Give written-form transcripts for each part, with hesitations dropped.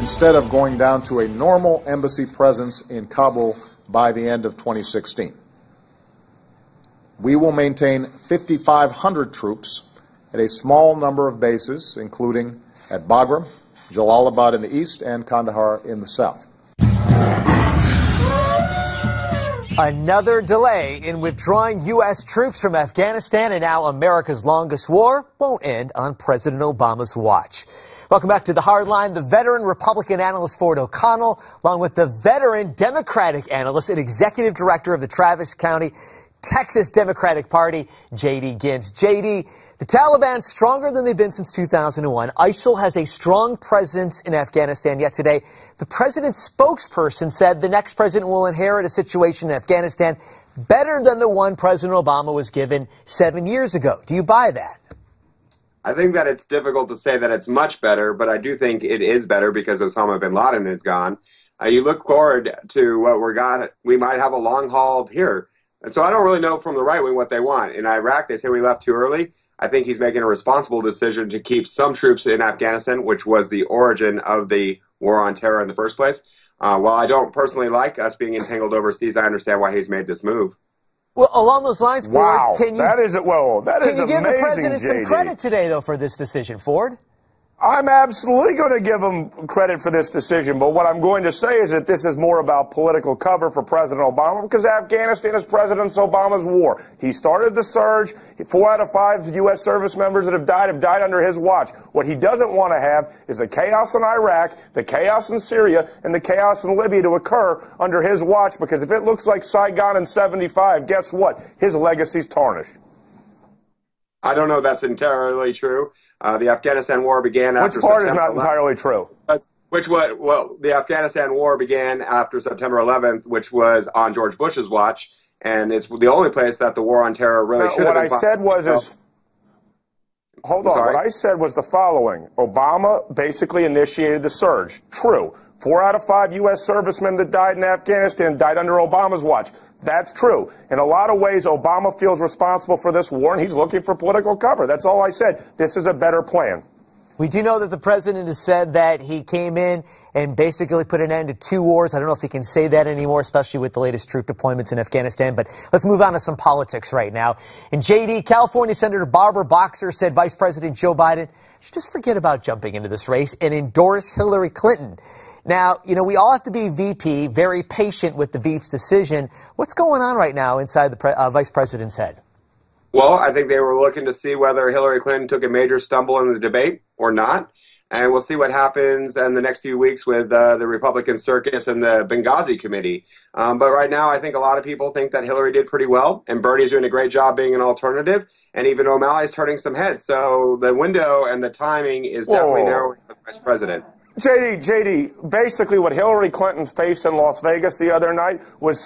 instead of going down to a normal embassy presence in Kabul by the end of 2016. We will maintain 5,500 troops at a small number of bases, including at Bagram, Jalalabad in the east, and Kandahar in the south. Another delay in withdrawing U.S. troops from Afghanistan, and now America's longest war won't end on President Obama's watch. Welcome back to The Hardline. The veteran Republican analyst Ford O'Connell, along with the veteran Democratic analyst and executive director of the Travis County, Texas Democratic Party, J.D. Gintz. J.D., the Taliban stronger than they've been since 2001. ISIL has a strong presence in Afghanistan. Yet today, the president's spokesperson said the next president will inherit a situation in Afghanistan better than the one President Obama was given 7 years ago. Do you buy that? I think that it's difficult to say that it's much better, but I do think it is better because Osama bin Laden is gone. You look forward to what we might have a long haul here. And so I don't really know from the right wing what they want. In Iraq, they say we left too early. I think he's making a responsible decision to keep some troops in Afghanistan, which was the origin of the war on terror in the first place. While I don't personally like us being entangled overseas, I understand why he's made this move. Well, along those lines, Ford, wow, can you give the president JD. some credit today, though, for this decision, Ford? I'm absolutely going to give him credit for this decision, but what I'm going to say is that this is more about political cover for President Obama because Afghanistan is President Obama's war. He started the surge. 4 out of 5 U.S. service members that have died under his watch. What he doesn't want to have is the chaos in Iraq, the chaos in Syria, and the chaos in Libya to occur under his watch because if it looks like Saigon in 75, guess what? His legacy's tarnished. I don't know if that's entirely true. The Afghanistan war began after Which part September is not 11th. entirely true? The Afghanistan war began after September 11th, which was on George Bush's watch, and it's the only place that the war on terror really should have been. What I said was hold on. What I said was the following. Obama basically initiated the surge. True. 4 out of 5 U.S. servicemen that died in Afghanistan died under Obama's watch. That's true. In a lot of ways, Obama feels responsible for this war, and he's looking for political cover. That's all I said. This is a better plan. We do know that the president has said that he came in and basically put an end to 2 wars. I don't know if he can say that anymore, especially with the latest troop deployments in Afghanistan. But let's move on to some politics right now. In J.D., California Senator Barbara Boxer said Vice President Joe Biden should just forget about jumping into this race and endorse Hillary Clinton. Now, we all have to be VP, very patient with the Veep's decision. What's going on right now inside the Vice President's head? Well, I think they were looking to see whether Hillary Clinton took a major stumble in the debate or not. And we'll see what happens in the next few weeks with the Republican circus and the Benghazi committee. But right now, I think a lot of people think that Hillary did pretty well, and Bernie's doing a great job being an alternative, and even O'Malley's turning some heads. So the window and the timing is definitely narrowing for the Vice President. JD, basically what Hillary Clinton faced in Las Vegas the other night was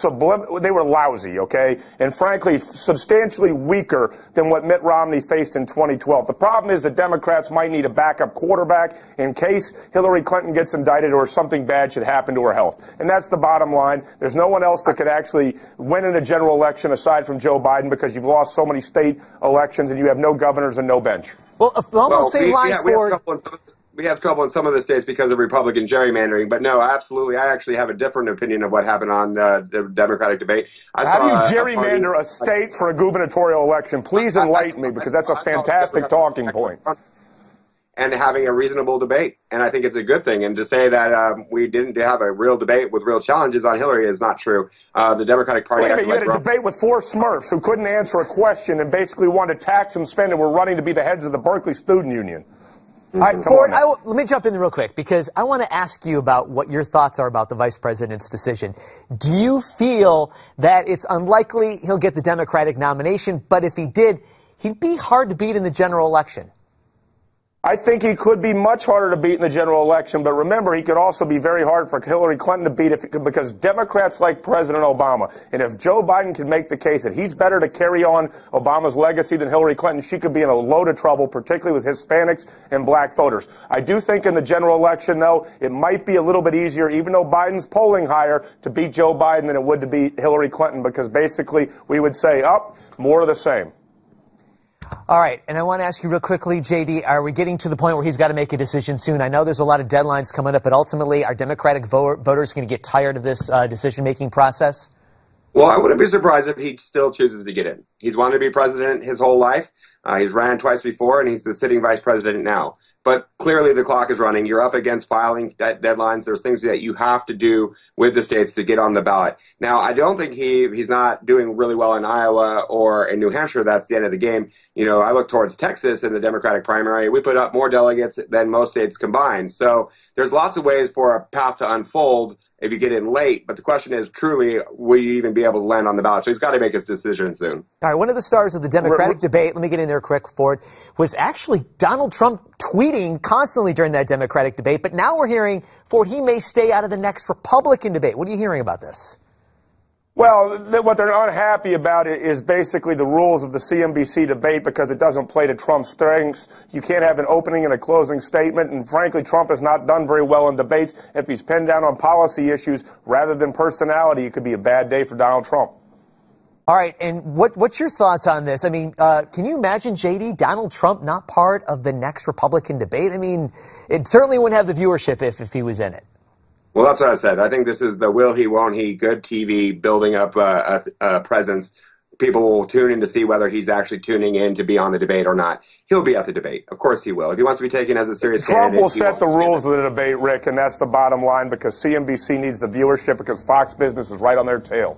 they were lousy, okay? And frankly, substantially weaker than what Mitt Romney faced in 2012. The problem is the Democrats might need a backup quarterback in case Hillary Clinton gets indicted or something bad should happen to her health. And that's the bottom line. There's no one else that could actually win in a general election aside from Joe Biden because you've lost so many state elections and you have no governors and no bench. Well, along the same lines for... We have trouble in some of the states because of Republican gerrymandering, but no, absolutely. I actually have a different opinion of what happened on the Democratic debate. How do you gerrymander a state for a gubernatorial election? Please enlighten me, because that's a fantastic talking point. And having a reasonable debate, and I think it's a good thing. And to say that we didn't have a real debate with real challenges on Hillary is not true. The Democratic Party... Wait a minute, you had a debate with 4 Smurfs who couldn't answer a question and basically wanted to tax and spend and were running to be the heads of the Berkeley Student Union. All right, Ford, let me jump in real quick because I want to ask you about what your thoughts are about the Vice President's decision. Do you feel that it's unlikely he'll get the Democratic nomination, but if he did, he'd be hard to beat in the general election? I think he could be much harder to beat in the general election, but remember, he could also be very hard for Hillary Clinton to beat because Democrats like President Obama. And if Joe Biden can make the case that he's better to carry on Obama's legacy than Hillary Clinton, she could be in a load of trouble, particularly with Hispanics and black voters. I do think in the general election, though, it might be a little bit easier, even though Biden's polling higher, to beat Joe Biden than it would to beat Hillary Clinton, because basically we would say, more of the same. All right, and I want to ask you real quickly, J.D., are we getting to the point where he's got to make a decision soon? I know there's a lot of deadlines coming up, but ultimately, are Democratic voters going to get tired of this decision-making process? Well, I wouldn't be surprised if he still chooses to get in. He's wanted to be president his whole life. He's ran twice before, and he's the sitting vice president now. But clearly the clock is running. You're up against filing deadlines. There's things that you have to do with the states to get on the ballot. Now, I don't think he's not doing really well in Iowa or in New Hampshire. That's the end of the game. You know, I look towards Texas in the Democratic primary. We put up more delegates than most states combined. So there's lots of ways for a path to unfold if you get in late. But the question is, truly, will you even be able to land on the ballot? So he's got to make his decision soon. All right, one of the stars of the Democratic debate, let me get in there quick, Ford, was actually Donald Trump tweeting constantly during that Democratic debate. But now we're hearing, Ford, he may stay out of the next Republican debate. What are you hearing about this? Well, what they're unhappy about is basically the rules of the CNBC debate because it doesn't play to Trump's strengths. You can't have an opening and a closing statement, and frankly, Trump has not done very well in debates. If he's pinned down on policy issues rather than personality, it could be a bad day for Donald Trump. All right, and what's your thoughts on this? I mean, can you imagine, J.D., Donald Trump not part of the next Republican debate? I mean, it certainly wouldn't have the viewership if he was in it. Well, that's what I said. I think this is the will he, won't he, good TV building up a presence. People will tune in to see whether he's actually tuning in to be on the debate or not. He'll be at the debate. Of course he will. If he wants to be taken as a serious Trump candidate, will set the rules of the debate, Rick, and that's the bottom line because CNBC needs the viewership because Fox Business is right on their tail.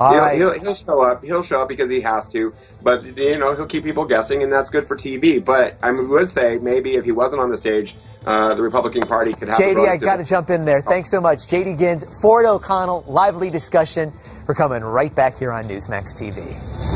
He'll show up. He'll show up because he has to. But, you know, he'll keep people guessing, and that's good for TV. But I would say maybe if he wasn't on the stage, the Republican Party could have... J.D., I got to jump in there. Thanks so much. J.D. Gins, Ford O'Connell, lively discussion. We're coming right back here on Newsmax TV.